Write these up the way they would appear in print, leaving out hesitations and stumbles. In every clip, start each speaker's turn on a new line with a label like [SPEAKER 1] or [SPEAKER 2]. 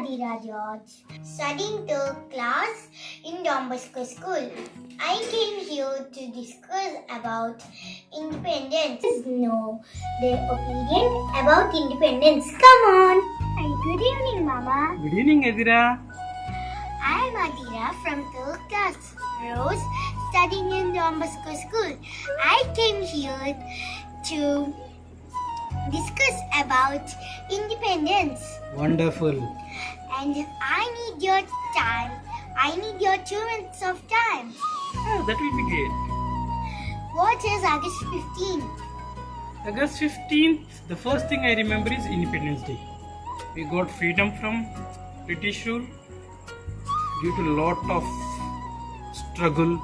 [SPEAKER 1] Adira George, studying third class in Don Bosco School. I came here to discuss about independence. No, their opinion about independence. Come on. Hi, good evening, Mama.
[SPEAKER 2] Good evening, Adira.
[SPEAKER 1] I am Adira from third class, Rose, studying in Don Bosco School. I came here to discuss about independence.
[SPEAKER 2] Wonderful.
[SPEAKER 1] And I need your time. I need your 2 minutes of time.
[SPEAKER 2] That will be great.
[SPEAKER 1] What is August 15th?
[SPEAKER 2] August 15th, the first thing I remember is Independence Day. We got freedom from British rule due to lot of struggle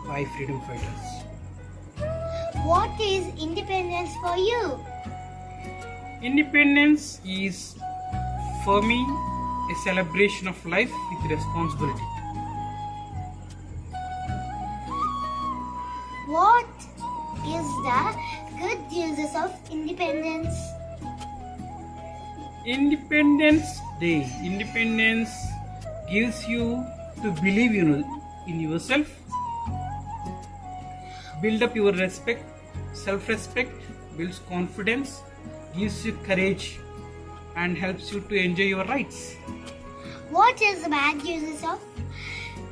[SPEAKER 2] by freedom fighters.
[SPEAKER 1] What is independence for you?
[SPEAKER 2] Independence is, for me, a celebration of life with responsibility.
[SPEAKER 1] What is the good uses of independence?
[SPEAKER 2] Independence Day. Independence gives you to believe in yourself, build up your respect, self-respect, builds confidence, gives you courage and helps you to enjoy your rights.
[SPEAKER 1] What is the bad uses of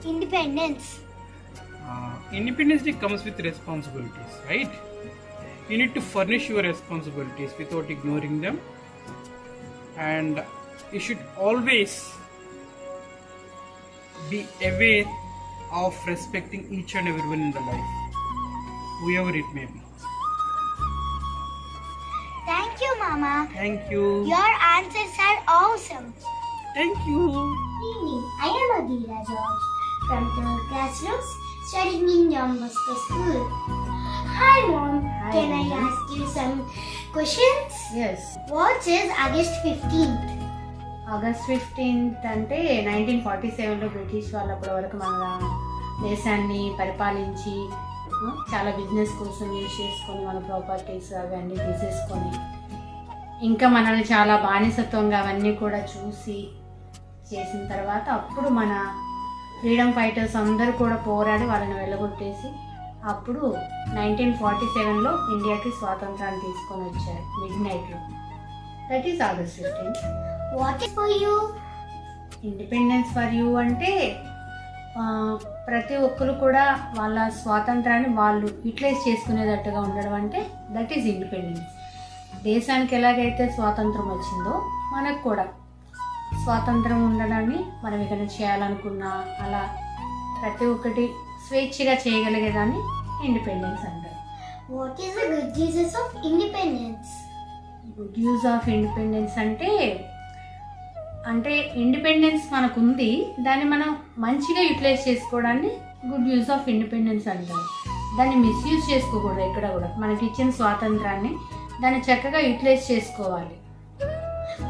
[SPEAKER 1] independence?
[SPEAKER 2] Independence Day comes with responsibilities, right? You need to furnish your responsibilities without ignoring them, and you should always be aware of respecting each and everyone in the life, whoever it may be.
[SPEAKER 1] Thank you, Mama.
[SPEAKER 2] Thank you.
[SPEAKER 1] Your answers are awesome.
[SPEAKER 2] Thank you.
[SPEAKER 1] Good evening. I am Adira George from third class Rose, studying in Don Bosco School. Hi, Mom.
[SPEAKER 3] Hi.
[SPEAKER 1] Can I ask you some questions?
[SPEAKER 3] Yes
[SPEAKER 1] What is August 15th?
[SPEAKER 3] August 15th అంటే 1947లో British వాళ్ళు అప్పటి వరకు మన దేశాన్ని పరిపాలించి చాలా business కోసం use చేసుకొని మన ప్రాపర్టీస్ అవన్నీ తీసేసుకొని ఇంకా మనల్ని చాలా బానిసత్వంగా అవన్నీ కూడా చూసి చేసిన తర్వాత అప్పుడు మన ఫ్రీడమ్ ఫైటర్స్ అందరూ కూడా పోరాడి వాళ్ళని వెళ్ళగొట్టేసి అప్పుడు 1947లో ఇండియాకి స్వాతంత్రాన్ని తీసుకొని వచ్చారు మిడ్ నైట్లో. That is August 15th.
[SPEAKER 1] What is for you?
[SPEAKER 3] Independence for you అంటే ప్రతి ఒక్కరు కూడా వాళ్ళ స్వాతంత్రాన్ని వాళ్ళు యూటిలైజ్ చేసుకునేటట్టుగా ఉండడం అంటే దట్ ఈజ్ ఇండిపెండెన్స్. దేశానికి ఎలాగైతే స్వాతంత్రం వచ్చిందో మనకు కూడా స్వాతంత్రం ఉండడాన్ని మనం ఏదైనా చేయాలనుకున్నా అలా ప్రతి ఒక్కటి స్వేచ్ఛగా చేయగలిగేదాన్ని ఇండిపెండెన్స్ అంటారు.
[SPEAKER 1] What is the good uses of independence?
[SPEAKER 3] Good use of independence అంటే ఇండిపెండెన్స్ మనకు ఉంది, దాన్ని మనం మంచిగా యూటిలైజ్ చేసుకోవడాన్ని గుడ్ యూజ్ ఆఫ్ ఇండిపెండెన్స్ అంటారు. దాన్ని మిస్యూజ్ చేసుకోకూడదు ఎక్కడ కూడా. మనకి ఇచ్చిన స్వాతంత్రాన్ని దాన్ని చక్కగా యూటిలైజ్ చేసుకోవాలి.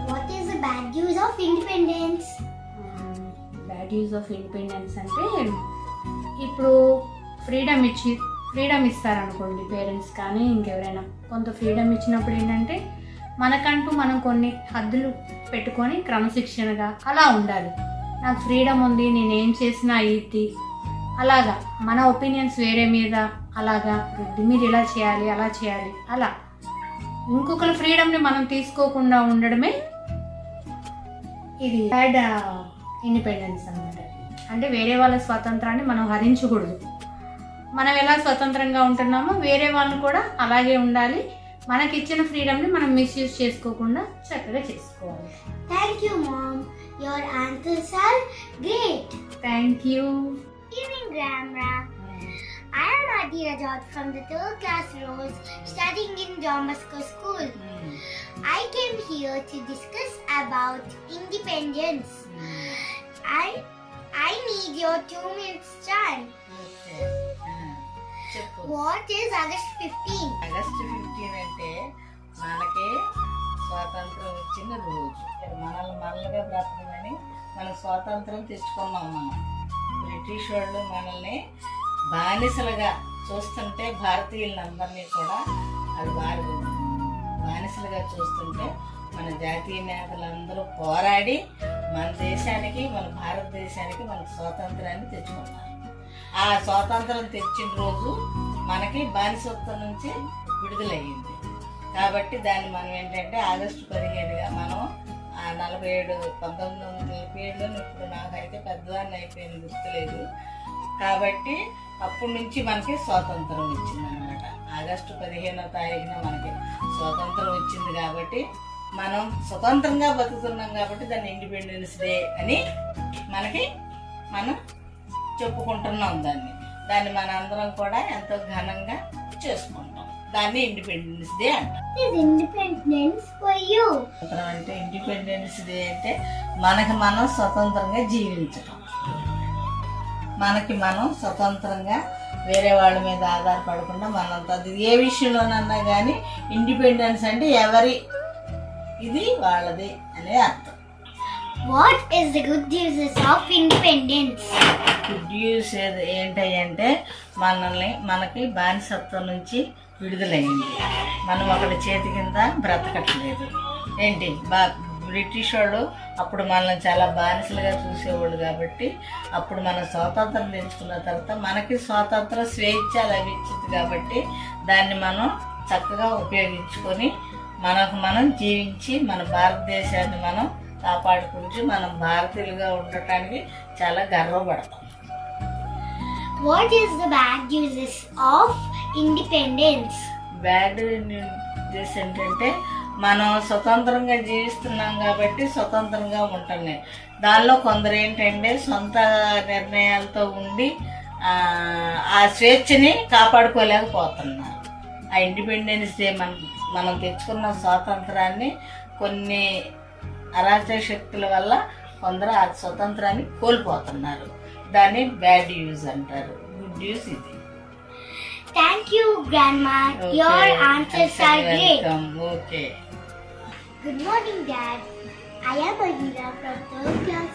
[SPEAKER 1] What is the bad use of independence?
[SPEAKER 3] Bad use of independence అంటే ఇప్పుడు ఫ్రీడమ్ ఇస్తారనుకోండి పేరెంట్స్ కానీ ఇంకెవరైనా, కొంత ఫ్రీడమ్ ఇచ్చినప్పుడు ఏంటంటే మనకంటూ మనం కొన్ని హద్దులు పెట్టుకొని క్రమశిక్షణగా అలా ఉండాలి. నాకు ఫ్రీడమ్ ఉంది, నేనేం చేసినా ఇది అలాగా మన ఒపీనియన్స్ వేరే మీద అలాగా మీరు ఇలా చేయాలి అలా చేయాలి అలా ఇంకొకరి ఫ్రీడమ్ని మనం తీసుకోకుండా ఉండడమే ఇది బ్యాడ్ ఇండిపెండెన్స్ అన్నమాట. అంటే వేరే వాళ్ళ స్వాతంత్రాన్ని మనం హరించకూడదు. మనం ఎలా స్వతంత్రంగా ఉంటున్నామో వేరే వాళ్ళు కూడా అలాగే ఉండాలి. మనకి ఇచ్చిన ఫ్రీడమ్ని మనం మిస్యూజ్ చేసుకోకుండా చక్కగా చేసుకోవాలి.
[SPEAKER 1] Thank you, Mom. Your answers are great.
[SPEAKER 3] Thank you.
[SPEAKER 1] Good evening, Grandma. I am Adira George from the third class Rose, studying in Don Bosco School. I came here to discuss about independence. I need your 2 minutes time. What is August 15th?
[SPEAKER 4] August 15 అంటే మనకి స్వాతంత్రం ఇచ్చిన రోజు. మనల్గా బ్రతకమని మనం స్వాతంత్రం తెచ్చుకున్నాం. మనం British వాళ్ళు మనల్ని బానిసలుగా చూస్తుంటే భారతీయులందరినీ కూడా అది బానిసలుగా చూస్తుంటే మన జాతీయ నేతలందరూ పోరాడి మన దేశానికి, మన భారతదేశానికి మనకు స్వాతంత్రాన్ని తెచ్చుకున్నారు. ఆ స్వాతంత్రం తెచ్చిన రోజు మనకి బానిసత్వం నుంచి విడుదలయ్యింది. కాబట్టి దాన్ని మనం ఏంటంటే ఆగస్టు 15గా మనం 1947లో ఇప్పుడు నాకైతే పెద్దదాన్ని అయిపోయింది, గుర్తులేదు. కాబట్టి అప్పటి నుంచి మనకి స్వాతంత్రం వచ్చిందనమాట. ఆగస్టు 15వ తారీఖున మనకి స్వాతంత్రం వచ్చింది. కాబట్టి మనం స్వతంత్రంగా బతుకుతున్నాం కాబట్టి దాన్ని ఇండిపెండెన్స్ డే అని మనం చెప్పుకుంటున్నాం. దాన్ని మన అందరం కూడా ఎంతో ఘనంగా చేసుకుంటాం. దాన్ని ఇండిపెండెన్స్ డే అంటాం.
[SPEAKER 1] Independence for you.
[SPEAKER 4] అంటే ఇండిపెండెన్స్ డే అంటే మనకి మనం స్వతంత్రంగా జీవించటం, మనకి మనం స్వతంత్రంగా వేరే వాళ్ళ మీద ఆధారపడకుండా మనంతా అది ఏ విషయంలోనన్నా కానీ ఇండిపెండెన్స్ అంటే ఇది వాళ్ళది అనే అర్థం.
[SPEAKER 1] What is the good uses of independence?
[SPEAKER 4] Good news ఏంటంటే మనకి బానిసత్వం నుంచి విడుదలైంది. మనం ఒకటి చేతి కింద బ్రతకట్లేదు. ఏంటి బ్రిటిష్ వాళ్ళు అప్పుడు మనల్ని చాలా బానిసలుగా చూసేవాళ్ళు. కాబట్టి అప్పుడు మనం స్వాతంత్రం తెచ్చుకున్న తర్వాత మనకి స్వాతంత్ర స్వేచ్ఛ లభించింది. కాబట్టి దాన్ని మనం చక్కగా ఉపయోగించుకొని మనకు మనం జీవించి మన భారతదేశాన్ని మనం కాపాడుకుంటూ మనం భారతీయులుగా ఉండటానికి చాలా గర్వపడతాం.
[SPEAKER 1] What is the bad uses of independence?
[SPEAKER 4] Bad news ఏంటంటే మనం స్వతంత్రంగా జీవిస్తున్నాం కాబట్టి స్వతంత్రంగా ఉంటున్నాయి. దానిలో కొందరు ఏంటంటే సొంత నిర్ణయాలతో ఉండి ఆ స్వేచ్ఛని కాపాడుకోలేకపోతున్నారు. ఆ ఇండిపెండెన్స్ డే మనం తెచ్చుకున్న స్వాతంత్రాన్ని కొన్ని అరాచక శక్తుల వల్ల కొందరు ఆ స్వతంత్రాన్ని కోల్పోతున్నారు. దాన్ని బ్యాడ్ యూజ్ అంటారు. గుడ్ యూజ్ ఇది.
[SPEAKER 1] Thank you, Grandma. Your answers are great.
[SPEAKER 4] Okay.
[SPEAKER 1] Good morning, Dad. I am Adira from 3rd class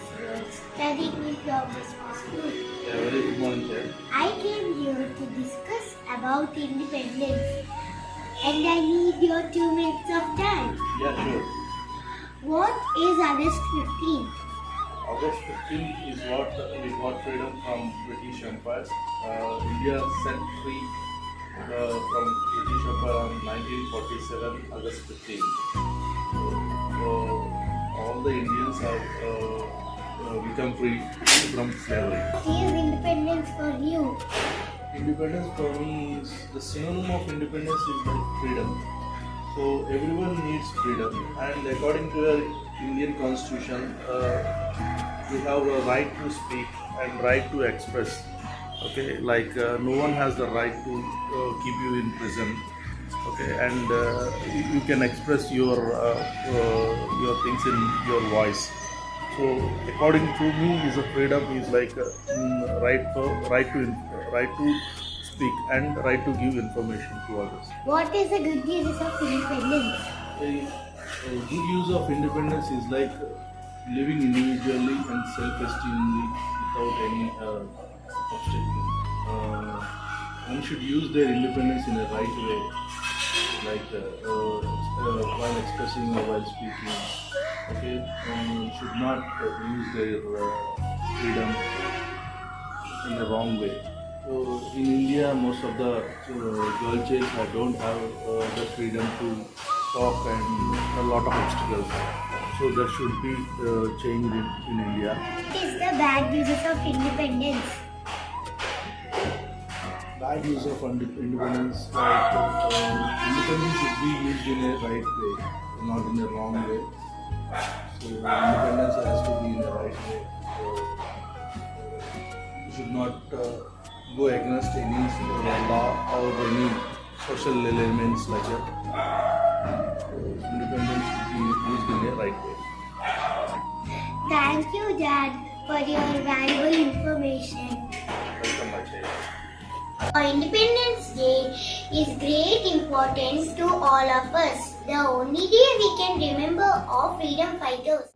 [SPEAKER 1] studying in Progress School.
[SPEAKER 5] Very good morning, sir.
[SPEAKER 1] I came here to discuss about independence, and I need your 2 minutes of time.
[SPEAKER 5] Yeah, sure.
[SPEAKER 1] What is August 15th?
[SPEAKER 5] August 15th is what we got freedom from British Empire. India set free from British Empire on 1947, August 15th. So all the Indians have become free from slavery.
[SPEAKER 1] What is independence for you?
[SPEAKER 5] Independence for me is the synonym of independence is like freedom. So everyone needs freedom, and according to our Indian Constitution, we have a right to speak and right to express. Okay, like no one has the right to keep you in prison. Okay, and you can express your things in your voice. So according to me, is a freedom is like right to speak and right to give information to others.
[SPEAKER 1] What is the good uses of independence?
[SPEAKER 5] A good use of independence is like living individually and self-esteemly without any obstacle. One should use their independence in a right way, like while expressing or while speaking. Okay, should not use their freedom in the wrong way. So in India, most of the girl chicks don't have the freedom to talk and a lot of obstacles. So there should be change in India.
[SPEAKER 1] What is the bad uses of independence?
[SPEAKER 5] Bad use of independence, like independence should be used in a right way, not in a wrong way. So independence has to be in a right way. So you should not go against any law or any social elements like that. Independence should be used in a right way.
[SPEAKER 1] Thank you, Dad, for your valuable information.
[SPEAKER 5] Welcome, my child.
[SPEAKER 1] Our Independence Day is great importance to all of us. The only day we can remember our freedom fighters.